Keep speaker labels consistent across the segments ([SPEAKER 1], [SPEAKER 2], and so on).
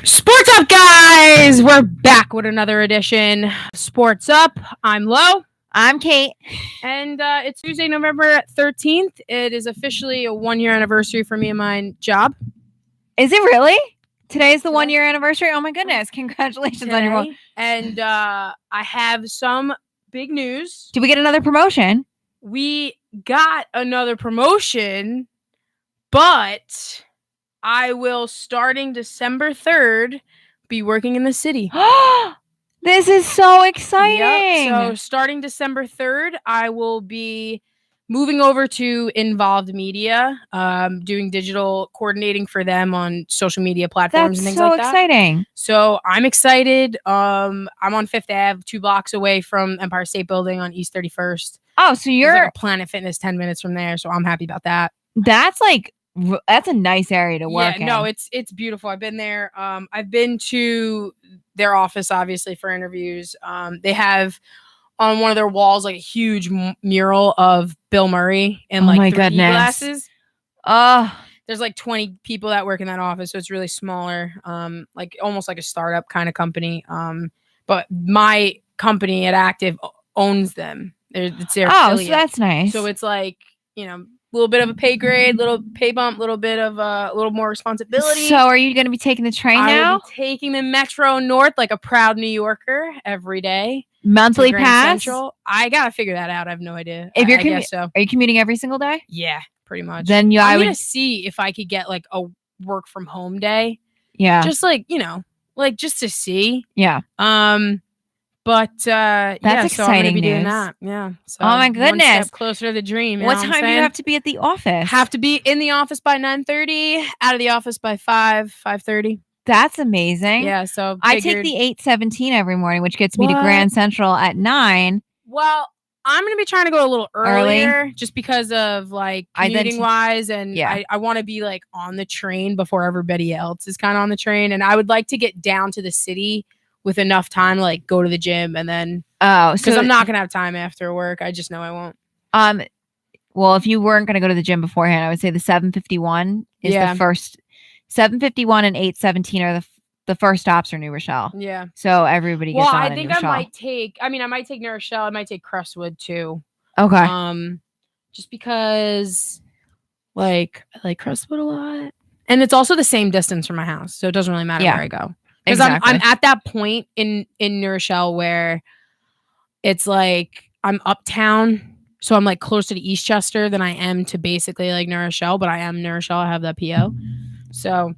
[SPEAKER 1] Sports Up, guys! We're back with another edition. Sports Up. I'm Lo.
[SPEAKER 2] I'm Kate.
[SPEAKER 1] And it's Tuesday, November 13th. It is officially a 1-year anniversary for me and my job.
[SPEAKER 2] Is it really? Today's the 1-year anniversary? Oh my goodness. Congratulations on your one.
[SPEAKER 1] And I have some big news.
[SPEAKER 2] Did we get another promotion?
[SPEAKER 1] We got another promotion, but I will, starting December 3rd, be working in the city.
[SPEAKER 2] This is so exciting.
[SPEAKER 1] Yep. So starting December 3rd, I will be moving over to Involved Media, doing digital coordinating for them on social media platforms and things like that.
[SPEAKER 2] That's so exciting.
[SPEAKER 1] So I'm excited. I'm on 5th Ave, 2 blocks away from Empire State Building on East 31st.
[SPEAKER 2] Oh, so you're
[SPEAKER 1] like a Planet Fitness 10 minutes from there. So I'm happy about that.
[SPEAKER 2] That's a nice area to work in.
[SPEAKER 1] No, it's beautiful. I've been there. I've been to their office, obviously, for interviews. They have on one of their walls like a huge mural of Bill Murray and like 3D glasses. There's like 20 people that work in that office, so it's really smaller, like almost like a startup kind of company. But my company at Active owns them. It's their affiliate.
[SPEAKER 2] So that's nice.
[SPEAKER 1] So it's like, a little bit of a pay grade, little pay bump, little bit of a little more responsibility.
[SPEAKER 2] So are you going to be taking the train now?
[SPEAKER 1] I will be taking the Metro North like a proud New Yorker every day.
[SPEAKER 2] Monthly pass?
[SPEAKER 1] Central. I got to figure that out. I have no idea.
[SPEAKER 2] If you're
[SPEAKER 1] I guess so.
[SPEAKER 2] Are you commuting every single day?
[SPEAKER 1] Yeah, pretty much.
[SPEAKER 2] Then
[SPEAKER 1] I'm going to see if I could get like a work from home day.
[SPEAKER 2] Yeah.
[SPEAKER 1] Just like, just to see.
[SPEAKER 2] Yeah.
[SPEAKER 1] But
[SPEAKER 2] that's
[SPEAKER 1] so
[SPEAKER 2] exciting.
[SPEAKER 1] I'm gonna be doing that. Yeah. So
[SPEAKER 2] oh my goodness.
[SPEAKER 1] One step closer to the dream.
[SPEAKER 2] What time do you have to be at the office?
[SPEAKER 1] Have to be in the office by 9:30, out of the office by 5:30.
[SPEAKER 2] That's amazing.
[SPEAKER 1] Yeah. So
[SPEAKER 2] I take the 8:17 every morning, which gets me to Grand Central at 9.
[SPEAKER 1] Well, I'm gonna be trying to go a little earlier just because of like commuting wise, and I want to be like on the train before everybody else is kind of on the train, and I would like to get down to the city with enough time to like go to the gym and then because I'm not gonna have time after work. I just know I won't.
[SPEAKER 2] Well, if you weren't gonna go to the gym beforehand, I would say the 7:51 is the first. 7:51 and 8:17 are the first stops for New Rochelle.
[SPEAKER 1] Yeah.
[SPEAKER 2] So everybody gets on.
[SPEAKER 1] I think I might take New Rochelle. I might take Crestwood too.
[SPEAKER 2] Okay.
[SPEAKER 1] Just because like I like Crestwood a lot, and it's also the same distance from my house, so it doesn't really matter where I go. Because I'm at that point in New Rochelle where it's like I'm uptown, so I'm like closer to Eastchester than I am to basically like New Rochelle, but I am New Rochelle. I have that PO. So,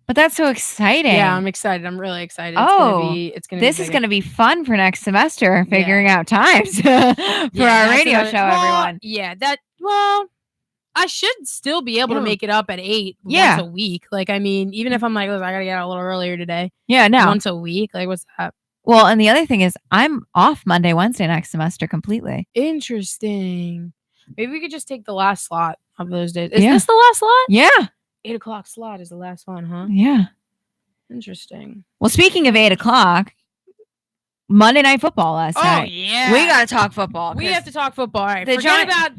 [SPEAKER 2] but that's so exciting.
[SPEAKER 1] Yeah, I'm excited. I'm really excited. It's gonna.
[SPEAKER 2] This is gonna be fun for next semester, figuring out times for our radio show. Everyone.
[SPEAKER 1] Yeah. I should still be able to make it up at 8 once a week. Like, I mean, even if I'm like, I gotta get out a little earlier today.
[SPEAKER 2] Yeah, no.
[SPEAKER 1] Once a week. Like, what's that?
[SPEAKER 2] Well, and the other thing is I'm off Monday, Wednesday next semester completely.
[SPEAKER 1] Interesting. Maybe we could just take the last slot of those days. Is this the last slot?
[SPEAKER 2] Yeah.
[SPEAKER 1] 8 o'clock slot is the last one, huh?
[SPEAKER 2] Yeah.
[SPEAKER 1] Interesting.
[SPEAKER 2] Well, speaking of 8 o'clock, Monday Night Football last night.
[SPEAKER 1] Oh yeah,
[SPEAKER 2] we gotta talk football.
[SPEAKER 1] We have to talk football. All right. Forget about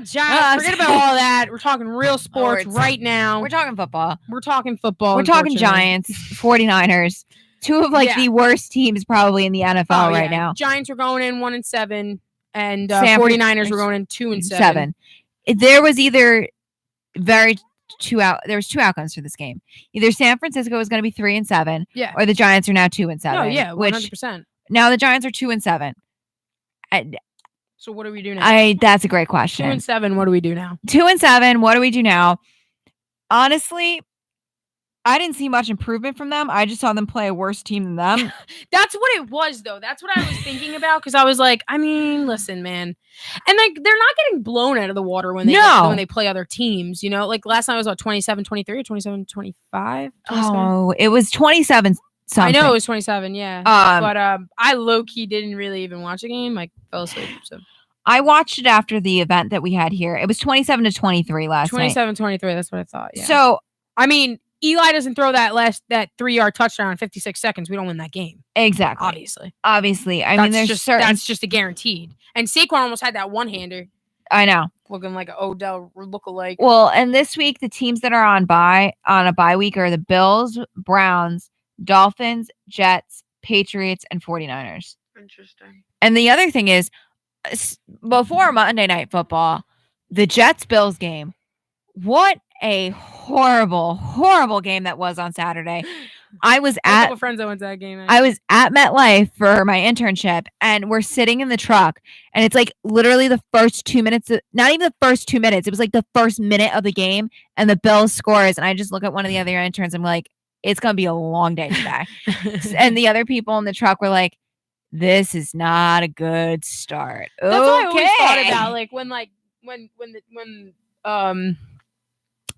[SPEAKER 1] Giants. Forget about all that. We're talking real sports right now.
[SPEAKER 2] We're talking football.
[SPEAKER 1] We're talking football.
[SPEAKER 2] We're talking Giants, 49ers, two of the worst teams probably in the NFL right now.
[SPEAKER 1] Giants were going in 1-7, and 49ers were going in 2-7.
[SPEAKER 2] There was either there was 2 outcomes for this game. Either San Francisco was going to be 3-7, or the Giants are now 2-7.
[SPEAKER 1] Oh yeah, 100%.
[SPEAKER 2] Now the Giants are 2-7.
[SPEAKER 1] So what do we do now?
[SPEAKER 2] That's a great question.
[SPEAKER 1] 2-7. What do we do now?
[SPEAKER 2] 2-7. What do we do now? Honestly, I didn't see much improvement from them. I just saw them play a worse team than them.
[SPEAKER 1] That's what it was, though. That's what I was thinking about, because I was like, I mean, listen, man, and like they're not getting blown out of the water when they play other teams. Like last night was what, 27-23 or 27-25?
[SPEAKER 2] Oh, it was 27. Something.
[SPEAKER 1] I know it was 27, yeah. But I low-key didn't really even watch the game. I fell asleep. So
[SPEAKER 2] I watched it after the event that we had here. It was 27-23 last night.
[SPEAKER 1] 27-23, that's what I thought, yeah.
[SPEAKER 2] So,
[SPEAKER 1] I mean, Eli doesn't throw that 3-yard touchdown in 56 seconds. We don't win that game.
[SPEAKER 2] Exactly.
[SPEAKER 1] Obviously.
[SPEAKER 2] I mean, there's certain...
[SPEAKER 1] That's just a guaranteed. And Saquon almost had that one-hander.
[SPEAKER 2] I know.
[SPEAKER 1] Looking like an Odell lookalike.
[SPEAKER 2] Well, and this week, the teams that are on a bye week are the Bills, Browns, Dolphins, Jets, Patriots, and 49ers.
[SPEAKER 1] Interesting.
[SPEAKER 2] And the other thing is, before Monday Night Football, the Jets-Bills game, what a horrible, horrible game that was on Saturday. I was
[SPEAKER 1] a couple friends that went to that game.
[SPEAKER 2] I was at MetLife for my internship, and we're sitting in the truck, and it's like literally the first 2 minutes, not even the first 2 minutes, it was like the first minute of the game, and the Bills scores, and I just look at one of the other interns, I'm like, it's gonna be a long day today. And the other people in the truck were like, this is not a good start.
[SPEAKER 1] That's what I always thought about, like when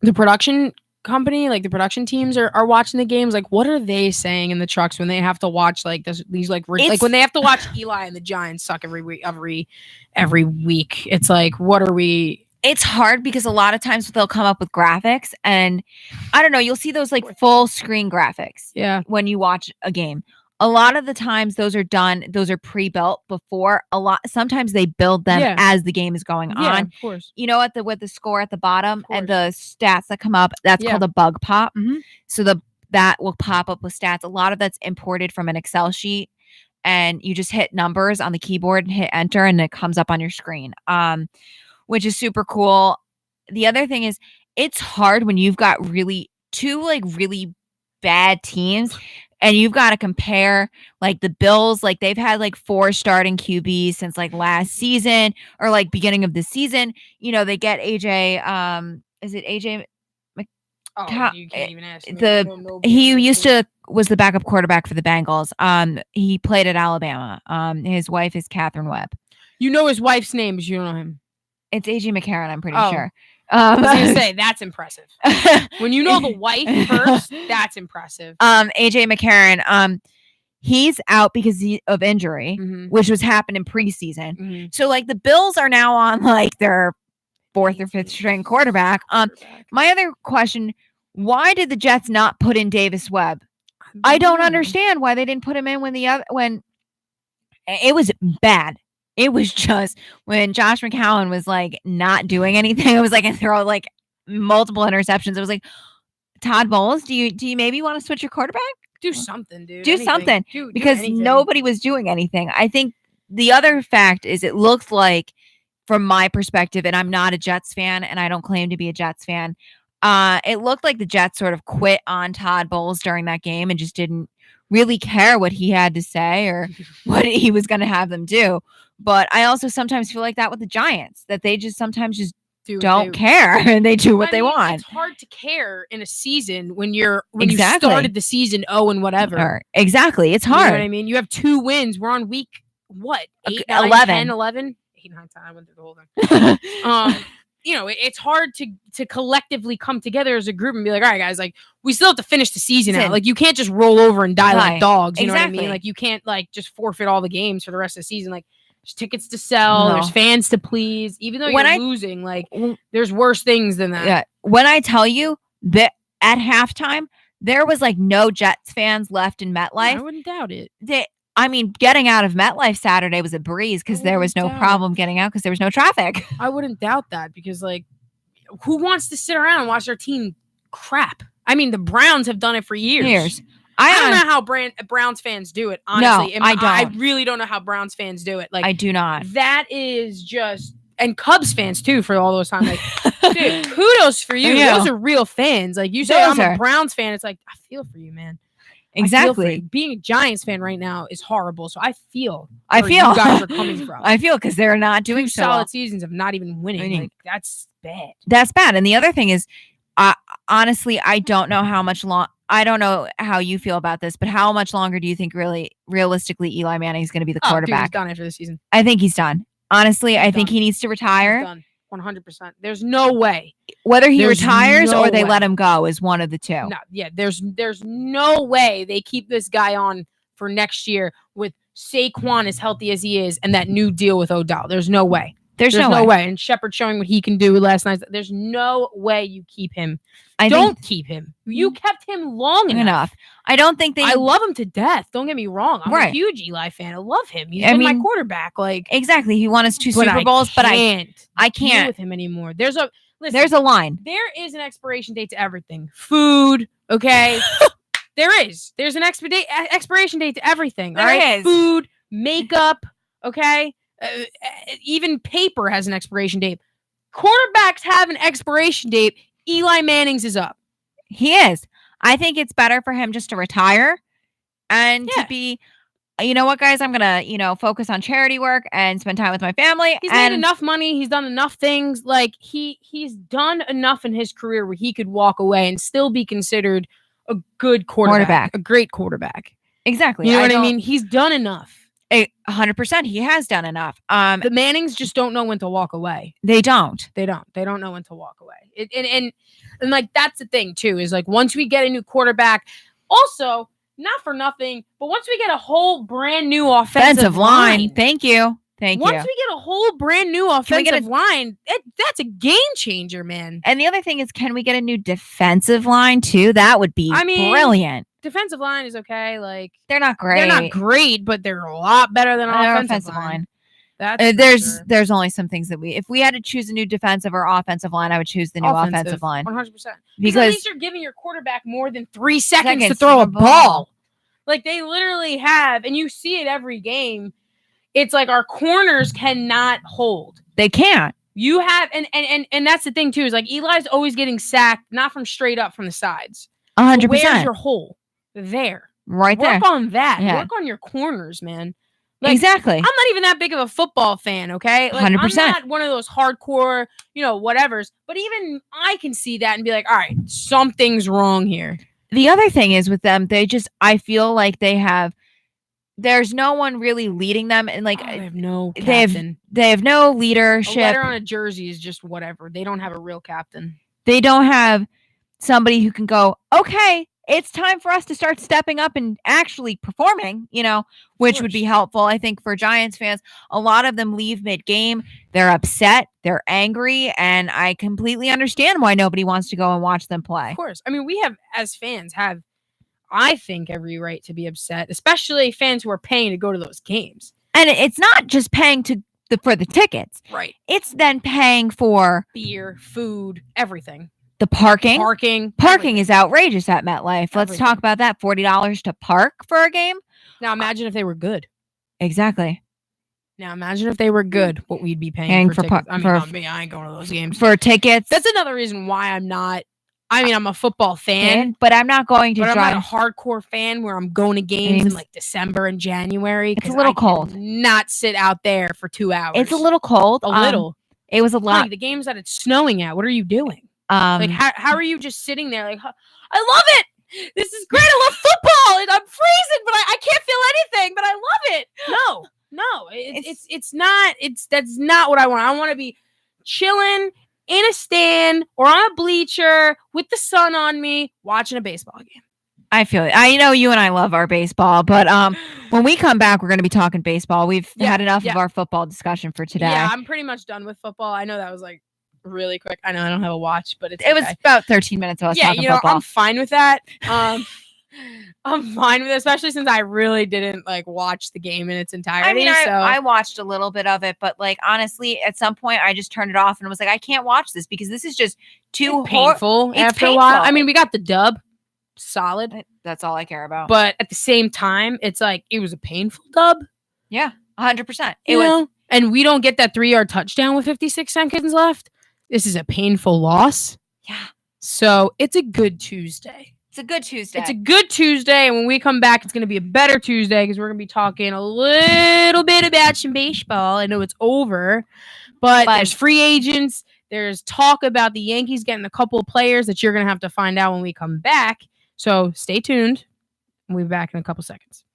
[SPEAKER 1] the production company, like the production teams are watching the games, like what are they saying in the trucks when they have to watch like these like when they have to watch Eli and the Giants suck every week. It's like, what are we?
[SPEAKER 2] It's hard because a lot of times they'll come up with graphics, and I don't know, you'll see those like full screen graphics.
[SPEAKER 1] Yeah.
[SPEAKER 2] When you watch a game. A lot of the times those are pre-built before. Sometimes they build them as the game is going on.
[SPEAKER 1] Of course.
[SPEAKER 2] You know, with the score at the bottom and the stats that come up, that's called a bug pop.
[SPEAKER 1] Mm-hmm.
[SPEAKER 2] So that will pop up with stats. A lot of that's imported from an Excel sheet, and you just hit numbers on the keyboard and hit enter, and it comes up on your screen. Which is super cool. The other thing is, it's hard when you've got two really bad teams, and you've got to compare, like the Bills, like they've had like 4 starting QBs since like last season or like beginning of the season. You know, they get AJ. Is it AJ?
[SPEAKER 1] Oh, you can't even ask me.
[SPEAKER 2] He was the backup quarterback for the Bengals. He played at Alabama. His wife is Catherine Webb.
[SPEAKER 1] You know his wife's name, but you don't know him.
[SPEAKER 2] It's AJ McCarron, I'm pretty sure.
[SPEAKER 1] I was gonna say that's impressive. When you know the wife first, that's impressive.
[SPEAKER 2] AJ McCarron, he's out because of injury, which was happening preseason.
[SPEAKER 1] Mm-hmm.
[SPEAKER 2] So like the Bills are now on like their 4th or 5th string quarterback. My other question: why did the Jets not put in Davis Webb? I don't understand why they didn't put him in when it was bad. It was just when Josh McCown was like not doing anything. It was like, and throw like multiple interceptions. It was like, Todd Bowles, do you maybe want to switch your quarterback?
[SPEAKER 1] Do something, dude.
[SPEAKER 2] Do something. Because nobody was doing anything. I think the other fact is it looked like, from my perspective, and I'm not a Jets fan, and I don't claim to be a Jets fan, it looked like the Jets sort of quit on Todd Bowles during that game and just didn't really care what he had to say or what he was going to have them do. But I also sometimes feel like that with the Giants, that they just sometimes just don't care and they do what they want.
[SPEAKER 1] It's hard to care in a season when you started the season and whatever.
[SPEAKER 2] Exactly. It's hard.
[SPEAKER 1] You know what I mean? You have 2 wins. We're on week 8, 9,
[SPEAKER 2] 11.
[SPEAKER 1] 10, 11? 8, 9, 10. I went through the whole thing. You know, it's hard to collectively come together as a group and be like, all right, guys, like we still have to finish the season out. Like you can't just roll over and die like dogs. You know what I mean? Like you can't like just forfeit all the games for the rest of the season. Like there's tickets to sell, there's fans to please. Even though you're losing, like there's worse things than that.
[SPEAKER 2] Yeah. When I tell you that at halftime, there was like no Jets fans left in MetLife.
[SPEAKER 1] I wouldn't doubt it.
[SPEAKER 2] Getting out of MetLife Saturday was a breeze because there was no problem getting out because there was no traffic.
[SPEAKER 1] I wouldn't doubt that because, like, who wants to sit around and watch their team crap? I mean, the Browns have done it for years. I don't know how Browns fans do it, honestly.
[SPEAKER 2] No, I don't.
[SPEAKER 1] I really don't know how Browns fans do it. Like,
[SPEAKER 2] I do not.
[SPEAKER 1] That is just... And Cubs fans, too, for all those times. Like, dude, kudos for you. Those are real fans. Like, you say I'm a Browns fan, it's like, I feel for you, man.
[SPEAKER 2] Exactly.
[SPEAKER 1] Being a Giants fan right now is horrible. So I feel
[SPEAKER 2] you
[SPEAKER 1] guys are coming from.
[SPEAKER 2] I feel because they're not doing
[SPEAKER 1] 2 solid seasons of not even winning. Like, that's bad.
[SPEAKER 2] That's bad. And the other thing is, honestly, I don't know how much I don't know how you feel about this, but how much longer do you think realistically Eli Manning is going to be the quarterback?
[SPEAKER 1] He's done after the season.
[SPEAKER 2] I think he's done. Honestly, I think he needs to retire.
[SPEAKER 1] He's done. 100%. There's no way.
[SPEAKER 2] Whether he retires or they let him go is one of the two.
[SPEAKER 1] No, yeah, there's no way they keep this guy on for next year with Saquon as healthy as he is and that new deal with Odell. There's no way. There's no way. And Shepard showing what he can do last night. There's no way you keep him. Don't keep him. You kept him long enough.
[SPEAKER 2] I don't think
[SPEAKER 1] I love him to death. Don't get me wrong. I'm a huge Eli fan. I love him. He's been my quarterback. Like
[SPEAKER 2] exactly. He won us 2 Super Bowls, but I can't
[SPEAKER 1] deal with him anymore. There's a
[SPEAKER 2] line.
[SPEAKER 1] There is an expiration date to everything. Food, okay? There's an expiration date to everything.
[SPEAKER 2] There
[SPEAKER 1] all right?
[SPEAKER 2] is.
[SPEAKER 1] Food, makeup, okay? Even paper has an expiration date. Quarterbacks have an expiration date. Eli Manning's is up.
[SPEAKER 2] He is. I think it's better for him just to retire and
[SPEAKER 1] Yeah.
[SPEAKER 2] to be, you know what, guys, I'm going to, focus on charity work and spend time with my family.
[SPEAKER 1] He's made enough money. He's done enough things. Like he's done enough in his career where he could walk away and still be considered a good quarterback. A great quarterback.
[SPEAKER 2] Exactly.
[SPEAKER 1] You know what I mean? He's done enough.
[SPEAKER 2] 100%. He has done enough.
[SPEAKER 1] The Mannings just don't know when to walk away.
[SPEAKER 2] They don't.
[SPEAKER 1] They don't know when to walk away. And like that's the thing too, is like once we get a new quarterback, also not for nothing, but once we get a whole brand new offensive line.
[SPEAKER 2] Thank you.
[SPEAKER 1] Once we get a whole brand new offensive line, that's a game changer, man.
[SPEAKER 2] And the other thing is, can we get a new defensive line too? That would be brilliant.
[SPEAKER 1] Defensive line is okay. Like
[SPEAKER 2] they're not great.
[SPEAKER 1] They're not great, but they're a lot better than our offensive line.
[SPEAKER 2] That's there's only some things that if we had to choose a new defensive or offensive line, I would choose the new offensive line.
[SPEAKER 1] 100%. Because at least you're giving your quarterback more than 3 seconds to throw a ball. Like they literally have, and you see it every game. It's like our corners cannot hold.
[SPEAKER 2] They can't.
[SPEAKER 1] You have, and that's the thing too, is like Eli's always getting sacked, not from straight up from the sides.
[SPEAKER 2] 100%.
[SPEAKER 1] Where's your hole? There.
[SPEAKER 2] Right there.
[SPEAKER 1] Work on that.
[SPEAKER 2] Yeah.
[SPEAKER 1] Work on your corners, man. Like,
[SPEAKER 2] exactly.
[SPEAKER 1] I'm not even that big of a football fan, okay? Like,
[SPEAKER 2] 100%.
[SPEAKER 1] I'm not one of those hardcore, whatevers. But even I can see that and be like, all right, something's wrong here.
[SPEAKER 2] The other thing is with them, I feel like there's no one really leading them. And like,
[SPEAKER 1] they have no captain.
[SPEAKER 2] They have no leadership.
[SPEAKER 1] A letter on a jersey is just whatever. They don't have a real captain.
[SPEAKER 2] They don't have somebody who can go, okay, it's time for us to start stepping up and actually performing, which would be helpful. I think for Giants fans, a lot of them leave mid-game. They're upset. They're angry. And I completely understand why nobody wants to go and watch them play.
[SPEAKER 1] Of course. I mean, we have, as fans, I think, every right to be upset, especially fans who are paying to go to those games.
[SPEAKER 2] And it's not just paying for the tickets.
[SPEAKER 1] Right.
[SPEAKER 2] It's then paying for
[SPEAKER 1] beer, food, everything.
[SPEAKER 2] The parking
[SPEAKER 1] everything.
[SPEAKER 2] Is outrageous at MetLife. Let's talk about that. $40 to park for a game.
[SPEAKER 1] Now imagine if they were good.
[SPEAKER 2] Exactly.
[SPEAKER 1] Now imagine if they were good, what we'd be paying for tickets. I ain't going to those games.
[SPEAKER 2] For tickets.
[SPEAKER 1] That's another reason why I'm a football fan,
[SPEAKER 2] but I'm not going to
[SPEAKER 1] I'm not a hardcore fan where I'm going to games in like December and January.
[SPEAKER 2] It's a little cold.
[SPEAKER 1] Not sit out there for 2 hours.
[SPEAKER 2] It's a little cold.
[SPEAKER 1] A little.
[SPEAKER 2] It was a lot.
[SPEAKER 1] Honey, the games that it's snowing at, what are you doing? Like how are you just sitting there like, I love it. This is great. I love football. And I'm freezing, but I can't feel anything, but I love it. No. That's not what I want. I want to be chilling in a stand or on a bleacher with the sun on me watching a baseball game.
[SPEAKER 2] I feel it. I know you and I love our baseball, but when we come back, we're going to be talking baseball. We've had enough of our football discussion for today.
[SPEAKER 1] Yeah, I'm pretty much done with football. I know that was like really quick. I know I don't have a watch, but it
[SPEAKER 2] was about 13 minutes of us talking football.
[SPEAKER 1] I'm fine with that. I'm fine with it, especially since I really didn't like watch the game in its entirety.
[SPEAKER 2] I mean, I watched a little bit of it, but like honestly, at some point I just turned it off and was like, I can't watch this because this is just too
[SPEAKER 1] painful after a while. I mean, we got the dub. Solid.
[SPEAKER 2] That's all I care about.
[SPEAKER 1] But at the same time, it's like it was a painful dub.
[SPEAKER 2] Yeah, 100%.
[SPEAKER 1] And we don't get that 3-yard touchdown with 56 seconds left. This is a painful loss.
[SPEAKER 2] Yeah.
[SPEAKER 1] So it's a good Tuesday.
[SPEAKER 2] It's a good Tuesday.
[SPEAKER 1] And when we come back, it's going to be a better Tuesday because we're going to be talking a little bit about some baseball. I know it's over, but there's free agents. There's talk about the Yankees getting a couple of players that you're going to have to find out when we come back. So stay tuned. We'll be back in a couple seconds.